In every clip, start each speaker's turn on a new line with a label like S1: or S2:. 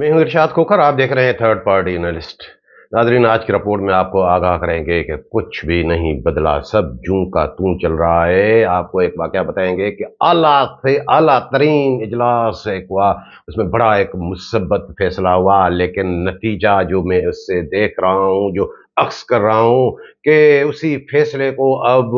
S1: मैं हूं इरशाद खोखर। आप देख रहे हैं थर्ड पार्टी एनालिस्ट। नाजरीन, आज की रिपोर्ट में आपको आगाह करेंगे कि कुछ भी नहीं बदला, सब जूं का तूं चल रहा है। आपको एक वाकया बताएंगे कि आला से आला तरीन इजलास एक हुआ, उसमें बड़ा एक मुसब्बत फैसला हुआ, लेकिन नतीजा जो मैं उससे देख रहा हूं, जो अक्स कर रहा हूं कि उसी फैसले को अब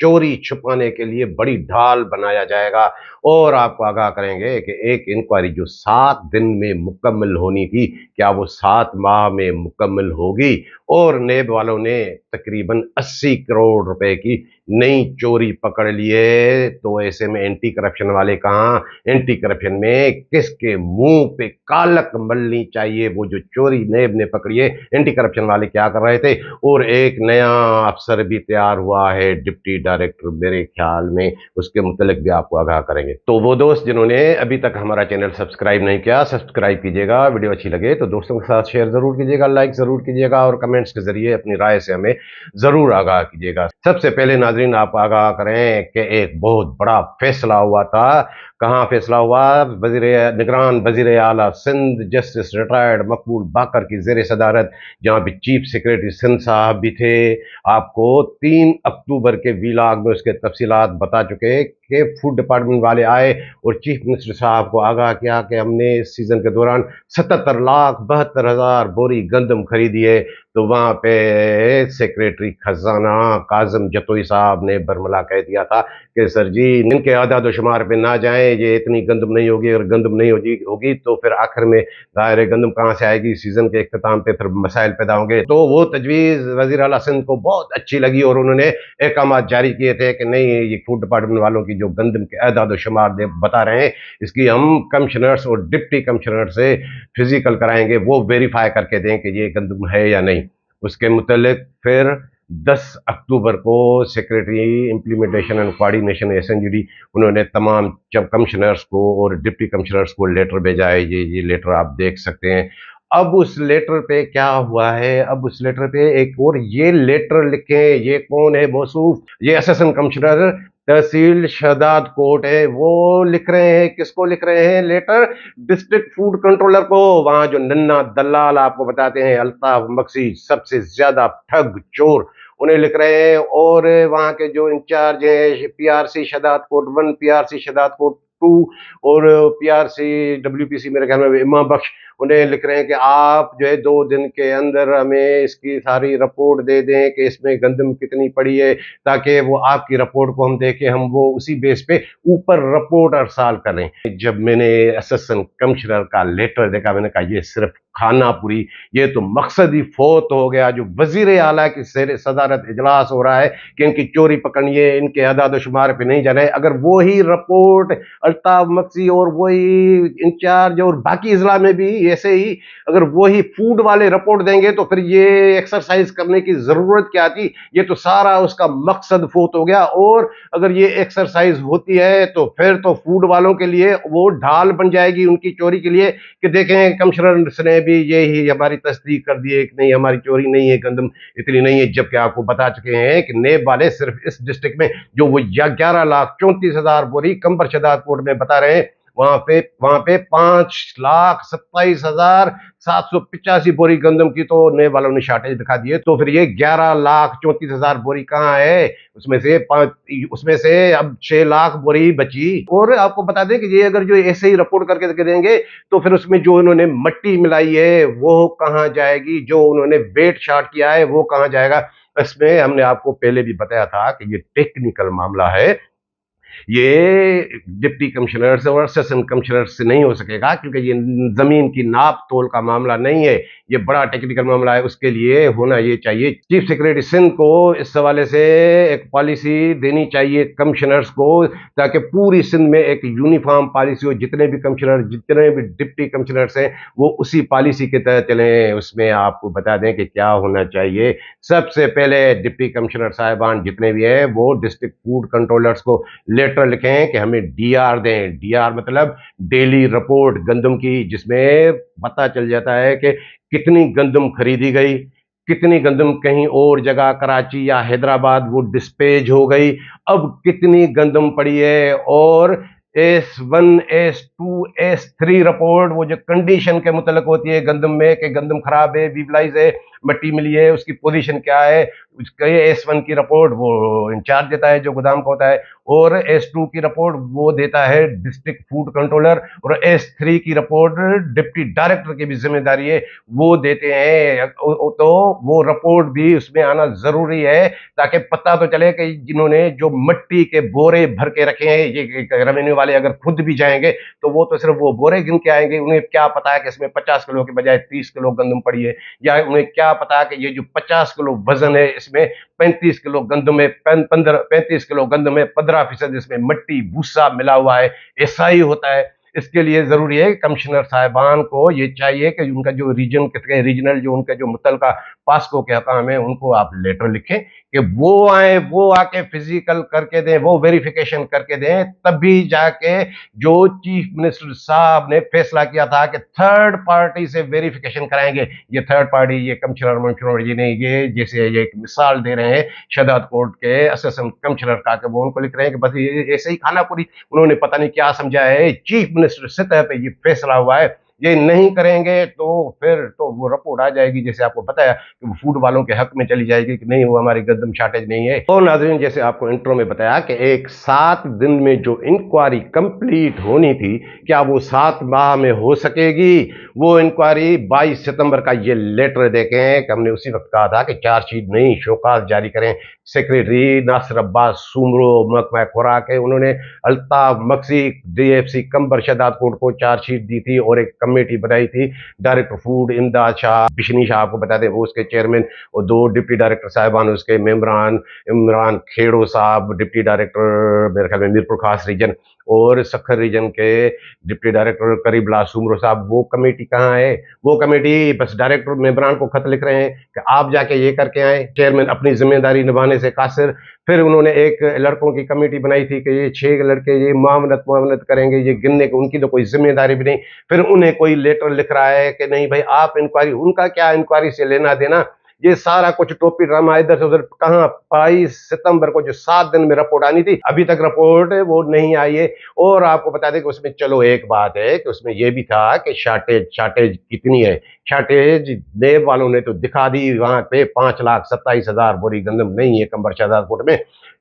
S1: चोरी छुपाने के लिए बड़ी ढाल बनाया जाएगा। और आपको आगाह करेंगे कि एक इंक्वायरी जो 7 दिन में मुकम्मल होनी थी, क्या वो 7 माह में मुकम्मल होगी? और नेब वालों ने तकरीबन 80 करोड़ रुपए की नई चोरी पकड़ ली है। तो ऐसे में एंटी करप्शन वाले कहाँ? एंटी करप्शन में किसके मुंह पे कालक मलनी चाहिए? वो जो चोरी नेब ने पकड़ी है, एंटी करप्शन वाले क्या कर रहे थे? और एक नया अफसर भी तैयार हुआ है, डिप्टी डायरेक्टर, मेरे ख्याल में उसके मुतल्लिक भी आपको आगाह करेंगे। तो वो दोस्त जिन्होंने अभी तक हमारा चैनल सब्सक्राइब नहीं किया, सब्सक्राइब कीजिएगा। वीडियो अच्छी लगे तो दोस्तों के साथ शेयर जरूर कीजिएगा, लाइक जरूर कीजिएगा और कमेंट्स के जरिए अपनी राय से हमें जरूर आगाह कीजिएगा। सबसे पहले नाजरीन आप आगाह करें कि एक बहुत बड़ा फैसला हुआ था। कहाँ फैसला हुआ? वजीर निगरान वजीर आला सिंध जस्टिस रिटायर्ड मकबूल बाकर की जेर सदारत, जहाँ भी चीफ सेक्रेटरी सिंध साहब भी थे। आपको 3 अक्टूबर के वीलाग में उसके तफसीलात बता चुके कि फूड डिपार्टमेंट वाले आए और चीफ मिनिस्टर साहब को आगाह किया कि हमने इस सीजन के दौरान 77,72,000 बोरी गंदम खरीदी है। तो वहां पे सेक्रेटरी खजाना काजम जतोई साहब ने बरमला कह दिया था कि सर जी, इनके आदाद शुमार पे ना जाएं, ये इतनी गंदम नहीं होगी। अगर गंदम नहीं होगी तो फिर आखिर में दायरे गंदम कहाँ से आएगी? सीजन के इख्तिताम पे फिर मसाइल पैदा होंगे। तो वो तजवीज़ वज़ीर आला सिंध को बहुत अच्छी लगी और उन्होंने अहकामात जारी किए थे कि नहीं, ये फूड डिपार्टमेंट वालों की जो गंदम के आदाद शुमार बता रहे हैं, इसकी हम कमिश्नर्स और डिप्टी कमिश्नर से फिजिकल कराएंगे, वो वेरीफाई करके दें कि ये गंदम है या नहीं। उसके मुतल्लिक फिर 10 अक्टूबर को सेक्रेटरी इम्प्लीमेंटेशन एंड कोऑर्डिनेशन एसएनजीडी, उन्होंने तमाम जब कमिश्नर्स को और डिप्टी कमिश्नर्स को लेटर भेजा है। ये लेटर आप देख सकते हैं। अब उस लेटर पे क्या हुआ है? अब उस लेटर पे एक और ये लेटर लिखे, ये कौन है मौसूफ? ये असिस्टेंट कमिश्नर तहसील शहदाद कोर्ट है, वो लिख रहे हैं। किसको लिख रहे हैं लेटर? डिस्ट्रिक्ट फूड कंट्रोलर को। वहां जो नन्ना दलाल आपको बताते हैं, अल्ताफ मक्सी, सबसे ज्यादा ठग चोर, उन्हें लिख रहे हैं। और वहां के जो इंचार्ज है PRC Shahdad court 1, PRC Shahdad court 2 और पीआरसी डब्ल्यूपीसी, मेरे ख्याल में इमाम बख्श, उन्हें लिख रहे हैं कि आप जो है 2 दिन के अंदर हमें इसकी सारी रिपोर्ट दे दें कि इसमें गंदम कितनी पड़ी है, ताकि वो आपकी रिपोर्ट को हम देखें, हम वो उसी बेस पे ऊपर रिपोर्ट अरसाल करें। जब मैंने असिस्टेंट कमिश्नर का लेटर देखा, मैंने कहा ये सिर्फ खानापुरी, ये तो मकसद ही फोत हो गया। जो वजीर आला की सदारत इजलास हो रहा है कि इनकी चोरी पकड़नी है, इनके आदाद शुमार पे नहीं जाना है। अगर वही रिपोर्ट अल्ताफ मक्सी और वही इंचार्ज और बाकी अजला में भी ऐसे ही अगर वही फूड वाले रिपोर्ट देंगे तो फिर ये एक्सरसाइज करने की जरूरत क्या थी? ये तो सारा उसका मकसद फोत हो गया। और अगर ये एक्सरसाइज होती है तो फिर तो फूड वालों के लिए वो ढाल बन जाएगी उनकी चोरी के लिए कि देखें कमिश्नर ने भी यही हमारी तस्दीक कर दी है कि नहीं, हमारी चोरी नहीं है, गंदम इतनी नहीं है। जबकि आपको बता चुके हैं कि नेब वाले सिर्फ इस डिस्ट्रिक्ट में जो वो 11,34,000 बोरी कंबर शहदाद कोर्ट में बता रहे हैं, वहां पे 5,27,785 बोरी गंदम की तो नेब वालों ने शार्टेज दिखा दी है। तो फिर ये 11,34,000 बोरी कहाँ है? उसमें से अब 6 लाख बोरी बची। और आपको बता दें कि ये अगर जो ऐसे ही रिपोर्ट करके देंगे तो फिर उसमें जो इन्होंने मट्टी मिलाई है वो कहाँ जाएगी? जो उन्होंने वेट शार्ट किया है वो कहाँ जाएगा? इसमें हमने आपको पहले भी बताया था कि ये टेक्निकल मामला है। ये डिप्टी कमिश्नर और असिस्टेंट कमिश्नर से नहीं हो सकेगा, क्योंकि ये जमीन की नाप तोल का मामला नहीं है, ये बड़ा टेक्निकल मामला है। उसके लिए होना ये चाहिए, चीफ सेक्रेटरी सिंध को इस हवाले से एक पॉलिसी देनी चाहिए कमिश्नर्स को, ताकि पूरी सिंध में एक यूनिफॉर्म पॉलिसी हो। जितने भी कमिश्नर, जितने भी डिप्टी कमिश्नर्स हैं, वो उसी पॉलिसी के तहत चलें। उसमें आपको बता दें कि क्या होना चाहिए। सबसे पहले डिप्टी कमिश्नर साहिबान जितने भी हैं वो डिस्ट्रिक्ट फूड कंट्रोलर्स को लेटर लिखें कि हमें डीआर दें। डीआर मतलब डेली रिपोर्ट गंदम की, जिसमें पता चल जाता है कि कितनी गंदम खरीदी गई, कितनी गंदम कहीं और जगह कराची या हैदराबाद वो डिस्पेज हो गई, अब कितनी गंदम पड़ी है। और S1 S2 S3 रिपोर्ट वो जो कंडीशन के मुतलक होती है गंदम में कि गंदम खराब है, वीवलाइज है, मिट्टी मिली है, उसकी पोजीशन क्या है, उसका S1 की रिपोर्ट वो इंचार्ज देता है जो गोदाम का होता है, और S2 की रिपोर्ट वो देता है डिस्ट्रिक्ट फूड कंट्रोलर, और S3 की रिपोर्ट डिप्टी डायरेक्टर की भी जिम्मेदारी है, वो देते हैं। तो वो रिपोर्ट भी उसमें आना जरूरी है ताकि पता तो चले कि जिन्होंने जो मिट्टी के बोरे भर के रखे हैं, ये रेवेन्यू वाले अगर खुद भी जाएंगे तो वो तो सिर्फ वो बोरे गिन के आएंगे, उन्हें क्या पता है कि इसमें 50 किलो के बजाय 30 किलो गंदम पड़ी है, या उन्हें क्या पता है कि ये जो 50 किलो वजन है इसमें 35 किलो गंदम में 35 किलो गंदम में 15% इसमें मिट्टी भूसा मिला हुआ है। ऐसा ही होता है। इसके लिए जरूरी है कमिश्नर साहिबान को ये चाहिए कि उनका जो रीजनल जो उनका जो मुतलका पास्को के हकाम है उनको आप लेटर लिखें कि वो आए, वो आके फिजिकल करके दें, वो वेरिफिकेशन करके दें, तभी जाके जो चीफ मिनिस्टर साहब ने फैसला किया था कि थर्ड पार्टी से वेरिफिकेशन कराएंगे। ये थर्ड पार्टी ये कमिश्नर जी ने ये जैसे ये एक मिसाल दे रहे हैं शहदाद कोर्ट के असिस्टेंट कमिश्नर का, वो उनको लिख रहे हैं कि बस ये ऐसे ही खाना पूरी उन्होंने पता नहीं क्या समझा है, चीफ मिनिस्टर सतह पे ये फैसला हुआ है, ये नहीं करेंगे तो फिर तो वो रिपोर्ट आ जाएगी जैसे आपको बताया कि वो फूड वालों के हक में चली जाएगी कि नहीं वो हमारी गंदम शार्टेज नहीं है। तो नाज़रीन जैसे आपको इंट्रो में बताया कि एक 7 दिन में जो इंक्वायरी कंप्लीट होनी थी क्या वो 7 माह में हो सकेगी? वो इंक्वायरी 22 सितंबर का ये लेटर देखें कि हमने उसी वक्त कहा था कि चार्जशीट नहीं शोकाज जारी करें। सेक्रेटरी नासिर अब्बास सुमरो महकमा खुराक है, उन्होंने अल्ताफ मक्सी DFC कंबर शहदाद कोर्ट को चार्जशीट दी थी और एक कमेटी बनाई थी। डायरेक्टर फूड इमदाद शाह बिशनी शाह आपको बता दें वो उसके चेयरमैन, और 2 डिप्टी डायरेक्टर साहिबान उसके मेंबरान, इमरान खेड़ो साहब डिप्टी डायरेक्टर मेरे ख्याल में मीरपुर खास रीजन, और सखर रीजन के डिप्टी डायरेक्टर करीबला सुमरो साहब। वो कमेटी कहाँ है? वो कमेटी बस डायरेक्टर मेंबरान को खत लिख रहे हैं कि आप जाके ये करके आए, चेयरमैन अपनी जिम्मेदारी निभाने से कासिर। फिर उन्होंने एक लड़कों की कमेटी बनाई थी कि ये 6 लड़के ये मामनत करेंगे, ये गिनने की उनकी तो कोई जिम्मेदारी भी नहीं। फिर उन्हें कोई लेटर लिख रहा है कि नहीं भाई आप इंक्वायरी, उनका क्या इंक्वायरी से लेना देना, ये सारा कुछ टोपी ड्रामा इधर से उधर। कहाँ 22 सितंबर को जो 7 दिन में रिपोर्ट आनी थी अभी तक रिपोर्ट वो नहीं आई है। और आपको बता दें कि उसमें चलो एक बात है कि उसमें ये भी था कि शार्टेज कितनी है। शार्टेज देव वालों ने तो दिखा दी, वहां पे 5,27,000 बोरी गंदम नहीं है कंबर शहजाद कोर्ट में।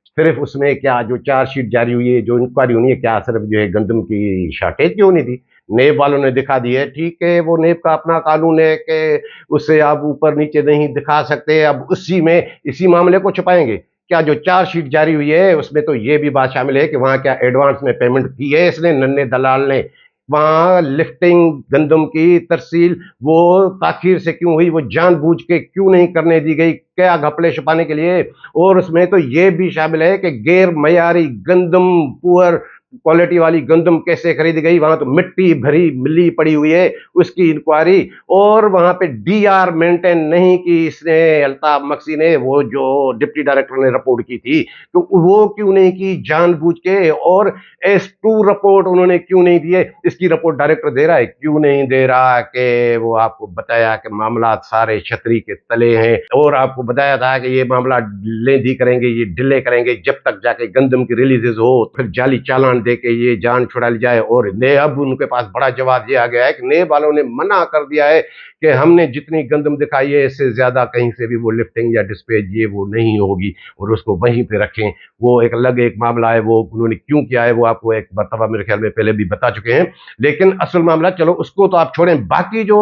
S1: सिर्फ उसमें क्या जो चार्जशीट जारी हुई है, जो इंक्वायरी होनी है, क्या सिर्फ जो है गंदम की शार्टेज की होनी थी? नेब वालों ने दिखा दी है, ठीक है, वो नेब का अपना कानून है कि उससे आप ऊपर नीचे नहीं दिखा सकते। अब उसी में इसी मामले को छुपाएंगे क्या? जो चार्जशीट जारी हुई है उसमें तो ये भी बात शामिल है कि वहां क्या एडवांस में पेमेंट की है इसने नन्हे दलाल ने? वहां लिफ्टिंग गंदम की तरसील वो ताखिर से क्यों हुई, वो जानबूझ के क्यों नहीं करने दी गई, क्या घपले छुपाने के लिए? और उसमें तो ये भी शामिल है कि गैर मयारी गंदम, पुअर क्वालिटी वाली गंदम कैसे खरीदी गई? वहां तो मिट्टी भरी मिली पड़ी हुई है, उसकी इंक्वायरी। और वहां पे DR मेंटेन नहीं की इसने, अल्ताफ मक्सी ने, वो जो डिप्टी डायरेक्टर ने रिपोर्ट की थी, तो वो क्यों नहीं की जानबूझ के? और S2 रिपोर्ट उन्होंने क्यों नहीं दी है? इसकी रिपोर्ट डायरेक्टर दे रहा है, क्यों नहीं दे रहा? कि वो आपको बताया कि मामला सारे छतरी के तले हैं, और आपको बताया था कि ये मामला दी करेंगे, ये डिले करेंगे जब तक जाके गंदम की रिलीजेस हो, फिर जाली चालान दे के ये जान छुड़ा ली जाए। और ने अब उनके पास बड़ा जवाब ये आ गया है कि नेब वालों ने मना कर दिया है कि हमने जितनी गंदम दिखाई है इससे ज्यादा कहीं से भी वो लिफ्टिंग या डिस्पेज ये वो नहीं होगी, और उसको वहीं पे रखें। वो एक अलग एक मामला है, वो उन्होंने क्यों किया है वो आपको एक मरतबा मेरे ख्याल में पहले भी बता चुके हैं। लेकिन असल मामला चलो उसको तो आप छोड़ें, बाकी जो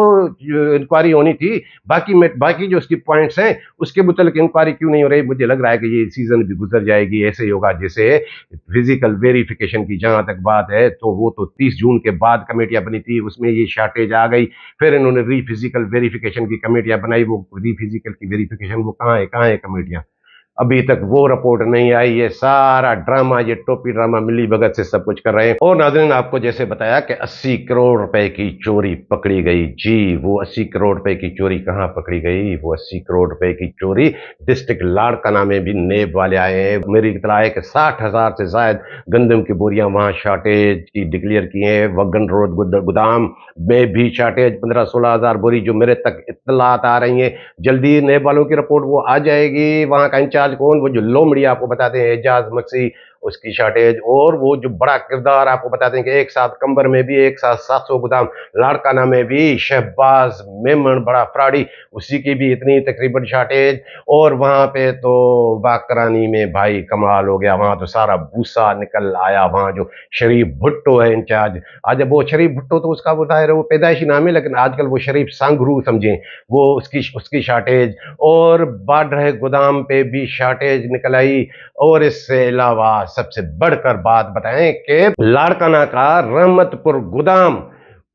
S1: इंक्वायरी होनी थी, बाकी जो उसकी पॉइंट्स हैं उसके मुतल्लिक इंक्वायरी क्यों नहीं हो रही? मुझे लग रहा है कि ये सीजन भी गुजर जाएगी, ऐसे ही होगा जैसे फिजिकल वेरिफिकेशन की जहां तक बात है तो वो तो 30 जून के बाद कमेटियां बनी थी, उसमें ये शार्टेज आ गई। फिर इन्होंने री फिजिकल वेरिफिकेशन की कमेटियां बनाई, वो री फिजिकल की वेरिफिकेशन वो कहाँ है कमेटियां? अभी तक वो रिपोर्ट नहीं आई। ये सारा ड्रामा, ये टोपी ड्रामा मिली भगत से सब कुछ कर रहे हैं। और नाज़रीन, आपको जैसे बताया कि 80 करोड़ रुपए की चोरी पकड़ी गई। जी, वो 80 करोड़ रुपए की चोरी कहां पकड़ी गई? वो 80 करोड़ रुपए की चोरी डिस्ट्रिक्ट लाड़काना में भी नेब वाले आए हैं। मेरी इतला है कि 60,000 से ज्यादा गंदम की बोरियां वहां शॉर्टेज की डिक्लेयर की हैं। वगन रोड गुदाम में भी शॉर्टेज 15-16 हजार बोरी, जो मेरे तक इत्तलात आ रही हैं। जल्दी नेब वालों की रिपोर्ट वो आ जाएगी। वहां का इंचार्ज कौन? वो जो लोमड़ी आपको बताते हैं, एजाज मक्सी, उसकी शॉर्टेज। और वो जो बड़ा किरदार आपको बताते हैं कि एक साथ कंबर में भी, एक साथ 700 गोदाम लाड़काना में भी, शहबाज मेमन बड़ा फ्राडी, उसी की भी इतनी तकरीबन शॉर्टेज। और वहां पे तो बाकरानी में भाई कमाल हो गया, वहां तो सारा भूसा निकल आया। वहां जो शरीफ भुट्टो है इंचार्ज, आज वो शरीफ भुट्टो तो उसका बताया वो पैदाइशी नाम है, लेकिन आजकल वो शरीफ सांगरू समझे, वो उसकी शॉर्टेज। और बाडर गोदाम पे भी शॉर्टेज निकल आई। और इससे अलावा सबसे बढ़कर बात बताएं कि लाड़काना का रहमतपुर गोदाम,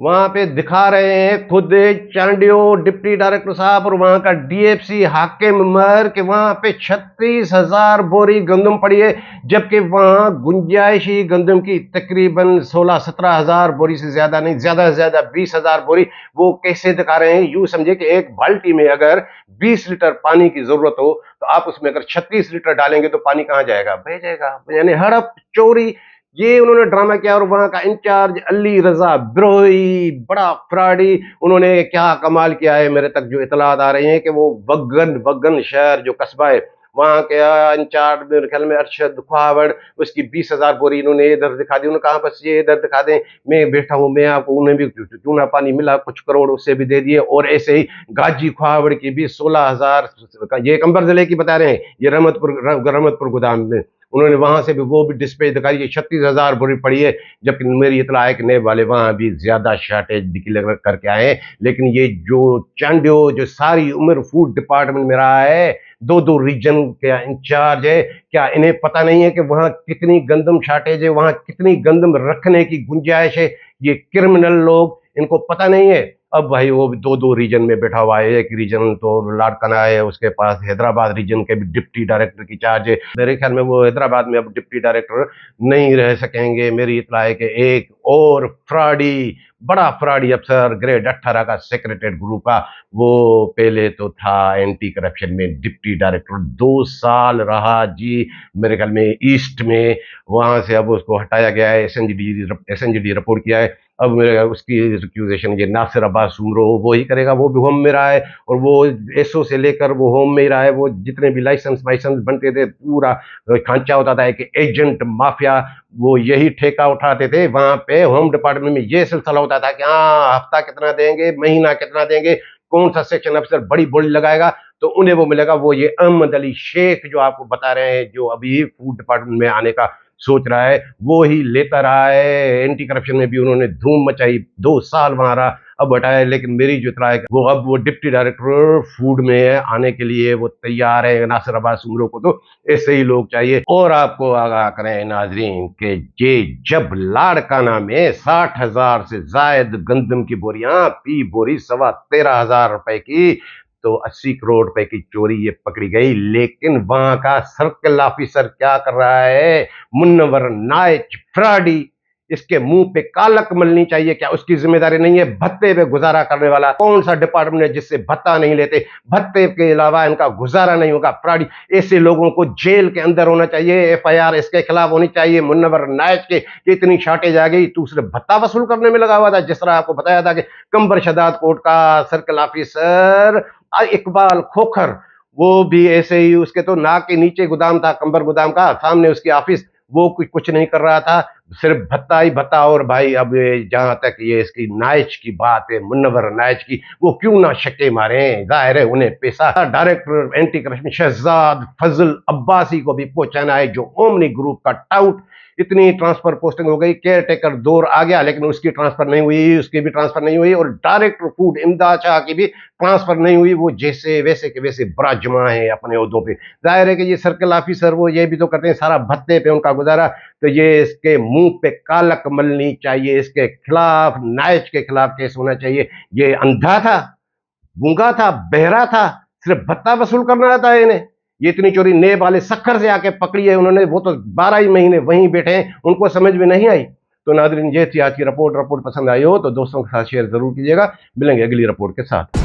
S1: वहां पे दिखा रहे हैं खुद चांडियो डिप्टी डायरेक्टर साहब और वहां का डीएफसी हाकिम मर के वहां पे 36,000 बोरी गंदम पड़ी है, जबकि वहां गुंजाइशी गंदम की तकरीबन 16-17 हजार बोरी से ज्यादा नहीं, ज्यादा से ज्यादा 20,000 बोरी। वो कैसे दिखा रहे हैं? यूं समझे कि एक बाल्टी में अगर 20 लीटर पानी की जरूरत हो तो आप उसमें अगर 36 लीटर डालेंगे तो पानी कहां जाएगा? बह जाएगा। यानी हड़प, चोरी, ये उन्होंने ड्रामा किया। और वहां का इंचार्ज अली रजा बिरोही, बड़ा फ्रॉडी, उन्होंने क्या कमाल किया है। मेरे तक जो इतलात आ रही हैं कि वो वगन शहर जो कस्बा है, वहां के इंचार्ज मेरे ख्याल में अरशद ख्वावड़, उसकी 20,000 बोरी इन्होंने इधर दिखा दी। उन्होंने कहा बस ये इधर दिखा दें, मैं बैठा हूं, मैं आपको। उन्हें भी चूना पानी मिला, कुछ करोड़ उससे भी दे दिए। और ऐसे ही गाजी ख्वावड़ की भी 16,000, ये कंबर जिले की बता रहे हैं, ये रहमतपुर गोदाम में, उन्होंने वहां से भी वो भी डिस्प्ले दिखाई है। 36,000 बोरी पड़ी है, जबकि मेरी इतला है कि नेब वाले वहां भी ज्यादा शॉर्टेज डिक्लेयर करके आए हैं। लेकिन ये जो चांडियो जो सारी उम्र फूड डिपार्टमेंट में रहा है, दो रीजन के इंचार्ज है, क्या इन्हें पता नहीं है कि वहां कितनी गंदम शॉर्टेज है, वहां कितनी गंदम रखने की गुंजाइश है? ये क्रिमिनल लोग, इनको पता नहीं है। अब भाई वो दो रीजन में बैठा हुआ है। एक रीजन तो लाड़काना है, उसके पास हैदराबाद रीजन के भी डिप्टी डायरेक्टर की चार्ज है। मेरे ख्याल में वो हैदराबाद में अब डिप्टी डायरेक्टर नहीं रह सकेंगे। मेरी इतला है कि एक और फ्रॉडी, बड़ा फ्रॉडी अफसर, ग्रेड 18 का सेक्रेटरीट ग्रुप का, वो पहले तो था एंटी करप्शन में डिप्टी डायरेक्टर, 2 साल रहा जी मेरे ख्याल में ईस्ट में। वहां से अब उसको हटाया गया है, एसएनजीडी रिपोर्ट किया है। अब मेरे उसकी एक्यूजेशन ये नासिर अब्बास सुमरो वो ही करेगा। वो भी होम में रहा है, और वो एसओ से लेकर वो होम में ही रहा है। वो जितने भी लाइसेंस बनते थे, पूरा खांचा होता था कि एजेंट माफिया, वो यही ठेका उठाते थे। वहां पे होम डिपार्टमेंट में ये सिलसिला होता था कि हाँ, हफ्ता कितना देंगे, महीना कितना देंगे, कौन सा सेक्शन अफसर बड़ी बोली लगाएगा तो उन्हें वो मिलेगा। वो ये अहमद अली शेख जो आपको बता रहे हैं, जो अभी फूड डिपार्टमेंट में आने का सोच रहा है, वो ही लेता रहा है। एंटी करप्शन में भी उन्होंने धूम मचाई, 2 साल वहां रहा, अब हटाया। लेकिन मेरी जो इतला है वो अब वो डिप्टी डायरेक्टर फूड में है, आने के लिए वो तैयार है। नासिर अब्बास सुमरो को तो ऐसे ही लोग चाहिए। और आपको आगाह करें नाजरीन के ये जब लाड़काना में 60,000 से जायद गंदम की बोरियां, पी बोरी 13,500 रुपए की, तो 80 करोड़ रुपए की चोरी ये पकड़ी गई। लेकिन वहां का सर्कल ऑफिसर क्या कर रहा है? मुन्नवर नाइच फ्राडी, इसके मुंह पे कालक मलनी चाहिए। क्या उसकी जिम्मेदारी नहीं है? भत्ते पे गुजारा करने वाला कौन सा डिपार्टमेंट है जिससे भत्ता नहीं लेते? भत्ते के अलावा इनका गुजारा नहीं होगा। फ्राडी, ऐसे लोगों को जेल के अंदर होना चाहिए। एफआईआर इसके खिलाफ होनी चाहिए। मुन्नवर नाइच के इतनी शॉर्टेज आ गई, दूसरे भत्ता वसूल करने में लगा हुआ था। जिस तरह आपको बताया था कि कंबर शदाद कोर्ट का सर्कल ऑफिसर इकबाल खोखर, वो भी ऐसे ही, उसके तो नाक के नीचे गोदाम था, कंबर गोदाम का, सामने उसकी ऑफिस, वो कुछ नहीं कर रहा था, सिर्फ भत्ता ही भत्ता। और भाई अब जहां तक ये इसकी नाइच की बात है, मुन्नवर नाइच की, वो क्यों ना शक्के मारे? जाहिर है उन्हें पैसा डायरेक्टर एंटी करप्शन शहजाद फजल अब्बासी को भी पहुंचाना है, जो ओमनी ग्रुप का टाउट। इतनी ट्रांसफर पोस्टिंग हो गई, केयर टेकर दौर आ गया, लेकिन उसकी ट्रांसफर नहीं हुई, उसकी भी ट्रांसफर नहीं हुई, और डायरेक्टर फूड इमदाद शाह की भी ट्रांसफर नहीं हुई। वो जैसे वैसे के वैसे बराजमा है अपने ओहदों पे। जाहिर है कि ये सर्कल ऑफिसर वो ये भी तो करते हैं, सारा भत्ते पे उनका गुजारा। तो ये इसके मुंह पे कालक मलनी चाहिए, इसके खिलाफ, नाइच के खिलाफ केस होना चाहिए। ये अंधा था, गूंगा था, बहरा था, सिर्फ भत्ता वसूल करना आता है इन्हें। ये इतनी चोरी नेब वाले सखर से आके पकड़ी है उन्होंने, वो तो 12 ही महीने वहीं बैठे हैं, उनको समझ में नहीं आई। तो नादरीन, ये थी आज की रिपोर्ट पसंद आई हो तो दोस्तों के साथ शेयर जरूर कीजिएगा। मिलेंगे अगली रिपोर्ट के साथ।